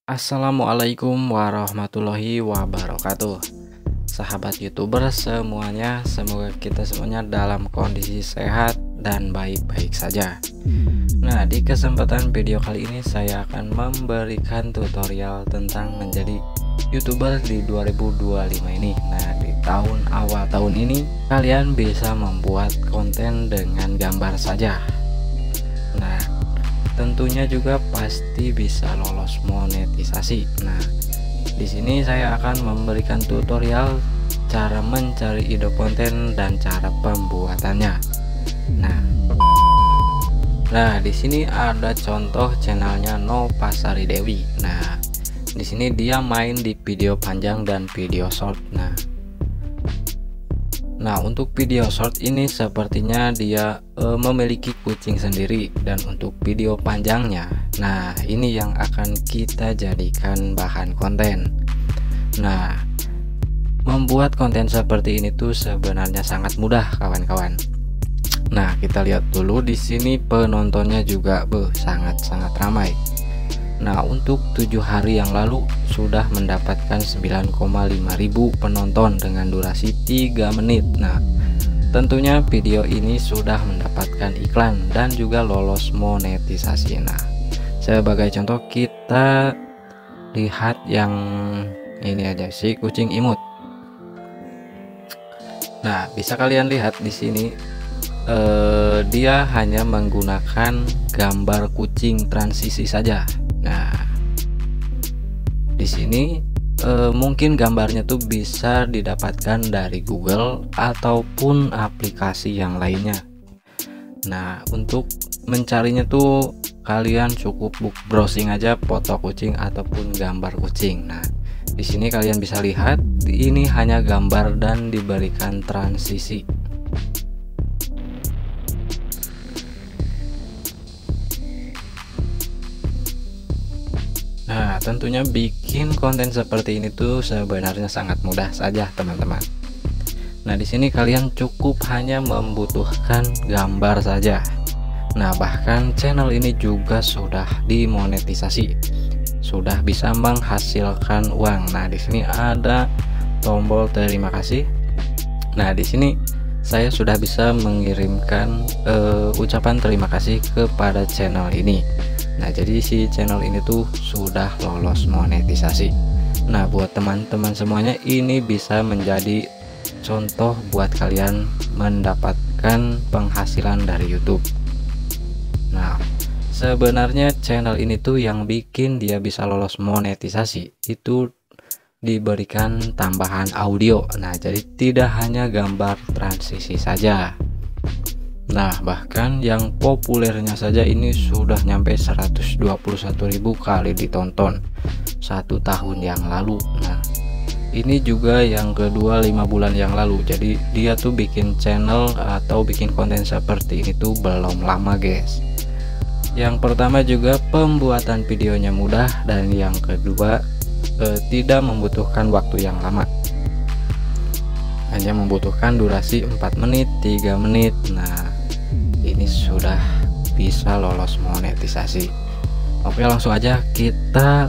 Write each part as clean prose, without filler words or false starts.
Assalamualaikum warahmatullahi wabarakatuh. Sahabat YouTuber semuanya, semoga kita semuanya dalam kondisi sehat dan baik-baik saja. Nah, di kesempatan video kali ini saya akan memberikan tutorial tentang menjadi YouTuber di 2025 ini. Nah, di awal tahun ini kalian bisa membuat konten dengan gambar saja. Nah, tentunya juga pasti bisa lolos monetisasi. Nah, di sini saya akan memberikan tutorial cara mencari ide konten dan cara pembuatannya. Nah, di sini ada contoh channelnya Nopasari Dewi. Nah, di sini dia main di video panjang dan video short. Nah, untuk video short ini sepertinya dia memiliki kucing sendiri, dan untuk video panjangnya, nah ini yang akan kita jadikan bahan konten. Nah, membuat konten seperti ini tuh sebenarnya sangat mudah, kawan-kawan. Nah, kita lihat dulu di sini penontonnya juga sangat-sangat ramai. Nah, untuk 7 hari yang lalu sudah mendapatkan 9,5 ribu penonton dengan durasi 3 menit. Nah, tentunya video ini sudah mendapatkan iklan dan juga lolos monetisasi. Nah, sebagai contoh kita lihat yang ini aja, si kucing imut. Nah, bisa kalian lihat di sini dia hanya menggunakan gambar kucing transisi saja. Nah, di sini mungkin gambarnya tuh bisa didapatkan dari Google ataupun aplikasi yang lainnya. Nah, untuk mencarinya tuh kalian cukup browsing aja foto kucing ataupun gambar kucing. Nah, di sini kalian bisa lihat ini hanya gambar dan diberikan transisi. Nah, tentunya bikin konten seperti ini tuh sebenarnya sangat mudah saja, teman-teman. Nah, di sini kalian cukup hanya membutuhkan gambar saja. Nah, bahkan channel ini juga sudah dimonetisasi, sudah bisa menghasilkan uang. Nah, di sini ada tombol terima kasih. Nah, di sini saya sudah bisa mengirimkan ucapan terima kasih kepada channel ini. Nah, jadi si channel ini tuh sudah lolos monetisasi. Nah, buat teman-teman semuanya, ini bisa menjadi contoh buat kalian mendapatkan penghasilan dari YouTube. Nah, sebenarnya channel ini tuh yang bikin dia bisa lolos monetisasi itu diberikan tambahan audio. Nah, jadi tidak hanya gambar transisi saja. Nah, bahkan yang populernya saja ini sudah nyampe 121.000 kali ditonton 1 tahun yang lalu. Nah, ini juga yang kedua 5 bulan yang lalu. Jadi dia tuh bikin channel atau bikin konten seperti ini tuh belum lama, guys. Yang pertama juga pembuatan videonya mudah, dan yang kedua tidak membutuhkan waktu yang lama, hanya membutuhkan durasi 4 menit 3 menit. Nah, ini sudah bisa lolos monetisasi. Oke, langsung aja kita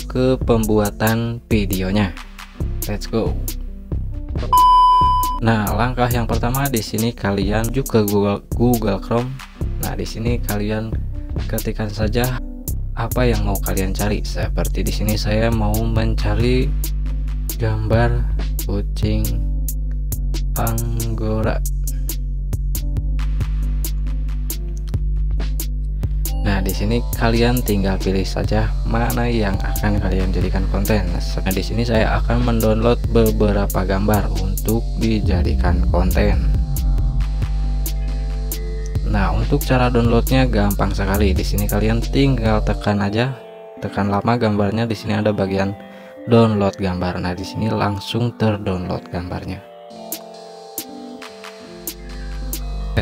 ke pembuatan videonya. Let's go. Nah, langkah yang pertama di sini kalian juga Google Chrome. Nah, di sini kalian ketikkan saja apa yang mau kalian cari. Seperti di sini saya mau mencari gambar kucing Anggora. Nah, di sini kalian tinggal pilih saja mana yang akan kalian jadikan konten. Nah, di sini saya akan mendownload beberapa gambar untuk dijadikan konten. Nah, untuk cara downloadnya gampang sekali. Di sini kalian tinggal tekan lama gambarnya. Di sini ada bagian download gambar. Nah, di sini langsung terdownload gambarnya.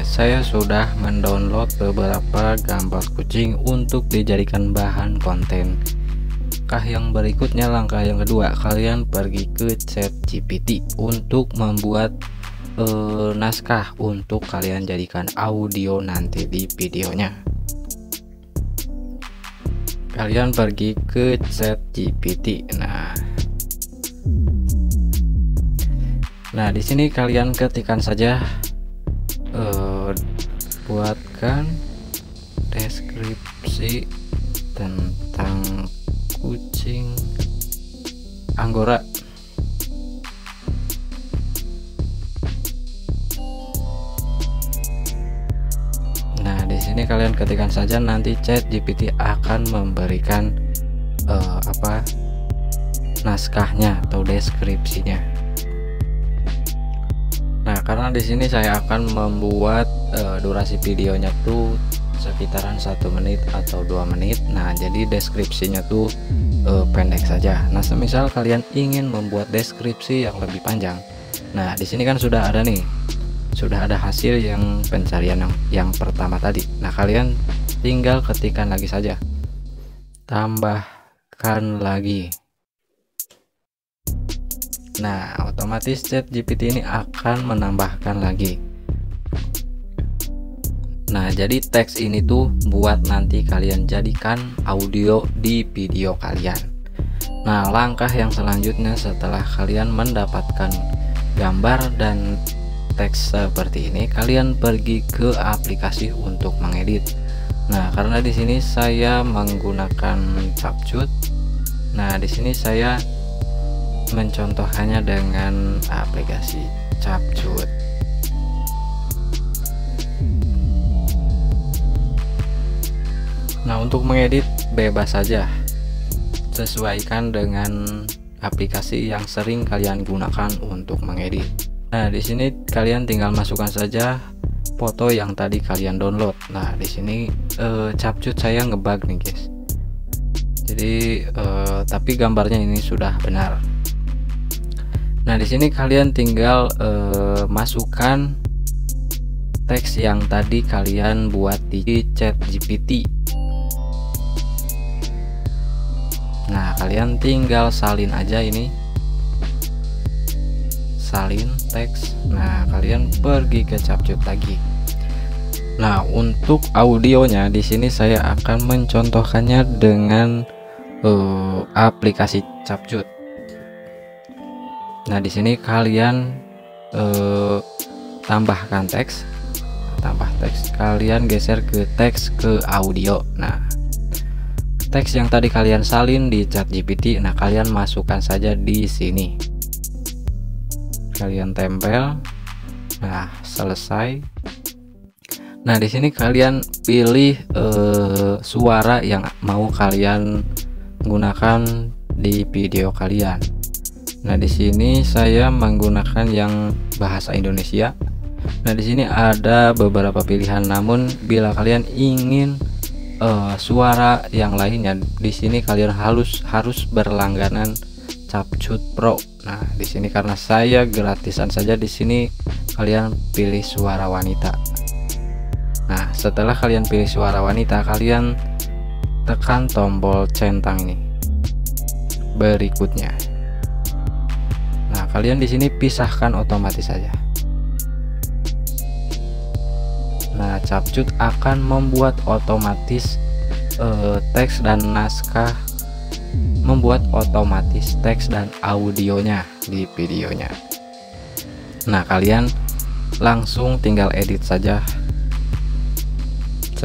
Saya sudah mendownload beberapa gambar kucing untuk dijadikan bahan konten. Langkah yang berikutnya, langkah yang kedua, kalian pergi ke ChatGPT untuk membuat naskah untuk kalian jadikan audio nanti di videonya. kalian pergi ke ChatGPT. Nah di sini kalian ketikkan saja buatkan deskripsi tentang kucing Anggora. Nah di sini kalian ketikkan saja, nanti ChatGPT akan memberikan naskahnya atau deskripsinya. Nah karena di sini saya akan membuat durasi videonya tuh sekitaran 1 menit atau 2 menit. Nah jadi deskripsinya tuh pendek saja. Nah semisal kalian ingin membuat deskripsi yang lebih panjang, nah di sini kan sudah ada nih, sudah ada hasil yang pencarian yang pertama tadi. Nah kalian tinggal ketikkan lagi saja, tambahkan lagi. Nah otomatis ChatGPT ini akan menambahkan lagi. Nah jadi teks ini tuh buat nanti kalian jadikan audio di video kalian. Nah langkah yang selanjutnya setelah kalian mendapatkan gambar dan teks seperti ini, kalian pergi ke aplikasi untuk mengedit. Nah karena di sini saya menggunakan CapCut. Nah di sini saya mencontohkannya dengan aplikasi CapCut. Nah untuk mengedit bebas saja, sesuaikan dengan aplikasi yang sering kalian gunakan untuk mengedit. Nah di sini kalian tinggal masukkan saja foto yang tadi kalian download. Nah di sini CapCut saya ngebug nih guys. Jadi tapi gambarnya ini sudah benar. Nah di sini kalian tinggal masukkan teks yang tadi kalian buat di ChatGPT. Nah kalian tinggal salin aja ini, salin teks. Nah kalian pergi ke CapCut lagi. Nah untuk audionya di sini saya akan mencontohkannya dengan aplikasi CapCut. Nah di sini kalian tambahkan teks, tambah teks, kalian geser ke teks ke audio. Nah teks yang tadi kalian salin di ChatGPT, nah kalian masukkan saja di sini, kalian tempel. Nah selesai. Nah di sini kalian pilih suara yang mau kalian gunakan di video kalian. Nah di sini saya menggunakan yang bahasa Indonesia. Nah di sini ada beberapa pilihan, namun bila kalian ingin suara yang lainnya, di sini kalian harus berlangganan CapCut Pro. Nah di sini karena saya gratisan saja, di sini kalian pilih suara wanita. Nah setelah kalian pilih suara wanita, kalian tekan tombol centang ini berikutnya. Nah kalian di sini pisahkan otomatis saja. Nah CapCut akan membuat otomatis teks dan naskah, membuat otomatis teks dan audionya di videonya. Nah kalian langsung tinggal edit saja.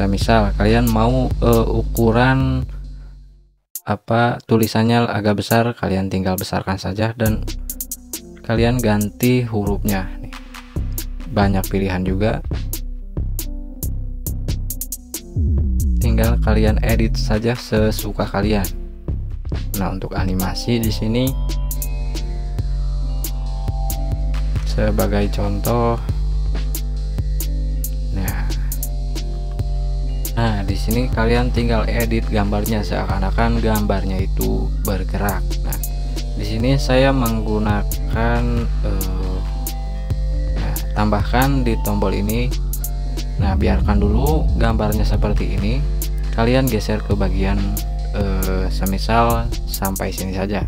Misal kalian mau ukuran tulisannya agak besar, kalian tinggal besarkan saja dan kalian ganti hurufnya nih. Banyak pilihan juga, tinggal kalian edit saja sesuka kalian. Nah untuk animasi di sini sebagai contoh, nah di sini kalian tinggal edit gambarnya seakan-akan gambarnya itu bergerak. Nah di sini saya menggunakan tambahkan di tombol ini. Nah biarkan dulu gambarnya seperti ini, kalian geser ke bagian semisal sampai sini saja.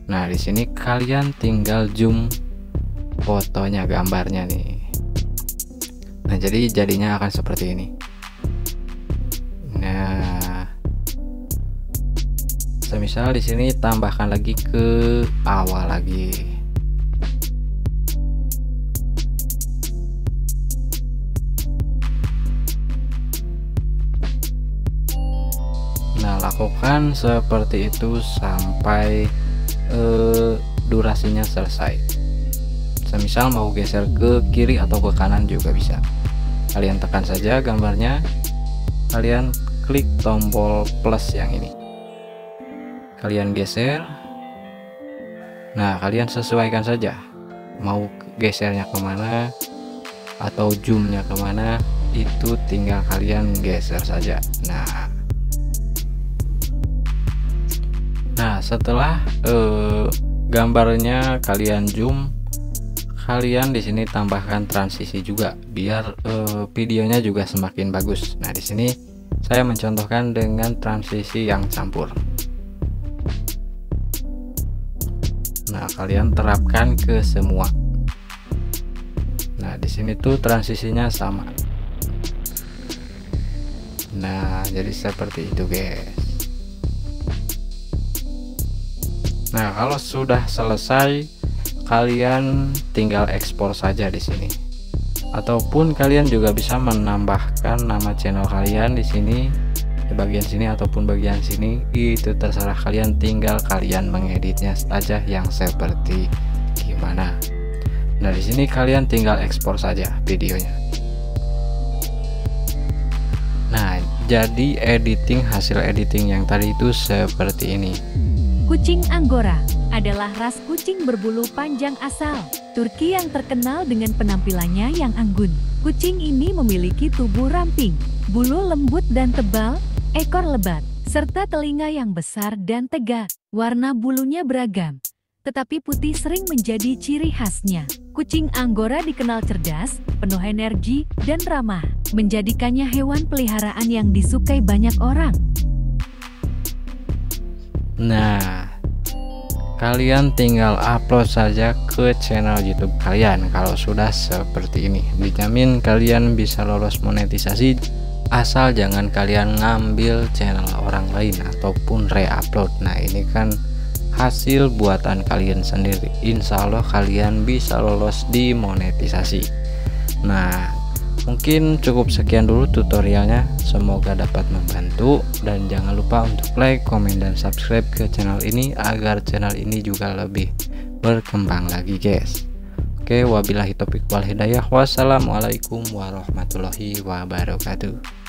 Nah di sini kalian tinggal zoom fotonya, gambarnya nih. Nah jadinya akan seperti ini. Nah Semisal di sini tambahkan lagi ke awal lagi. Nah, lakukan seperti itu sampai durasinya selesai. Semisal mau geser ke kiri atau ke kanan juga bisa. Kalian tekan saja gambarnya, kalian klik tombol plus yang ini, kalian geser. Nah, kalian sesuaikan saja mau gesernya kemana atau zoomnya kemana, itu tinggal kalian geser saja. Nah, setelah gambarnya kalian zoom, kalian di sini tambahkan transisi juga biar videonya juga semakin bagus. Nah, di sini saya mencontohkan dengan transisi yang campur. Nah, kalian terapkan ke semua. Nah, di sini tuh transisinya sama. Nah, jadi seperti itu, guys. Nah, kalau sudah selesai, kalian tinggal ekspor saja di sini. Ataupun kalian juga bisa menambahkan nama channel kalian di sini, di bagian sini ataupun bagian sini. Itu terserah kalian, tinggal kalian mengeditnya saja yang seperti gimana. Nah, di sini kalian tinggal ekspor saja videonya. Nah, jadi hasil editing yang tadi itu seperti ini. Kucing Anggora adalah ras kucing berbulu panjang asal Turki yang terkenal dengan penampilannya yang anggun. Kucing ini memiliki tubuh ramping, bulu lembut dan tebal, ekor lebat, serta telinga yang besar dan tegak. Warna bulunya beragam, tetapi putih sering menjadi ciri khasnya. Kucing Anggora dikenal cerdas, penuh energi, dan ramah, menjadikannya hewan peliharaan yang disukai banyak orang. Nah, kalian tinggal upload saja ke channel YouTube kalian. Kalau sudah seperti ini, dijamin kalian bisa lolos monetisasi, asal jangan kalian ngambil channel orang lain ataupun re-upload. Nah, ini kan hasil buatan kalian sendiri. Insya Allah kalian bisa lolos di monetisasi. Nah, mungkin cukup sekian dulu tutorialnya, semoga dapat membantu, dan jangan lupa untuk like, komen, dan subscribe ke channel ini agar channel ini juga lebih berkembang lagi, guys. Oke, wabillahi taufiq wal hidayah. Wassalamualaikum warahmatullahi wabarakatuh.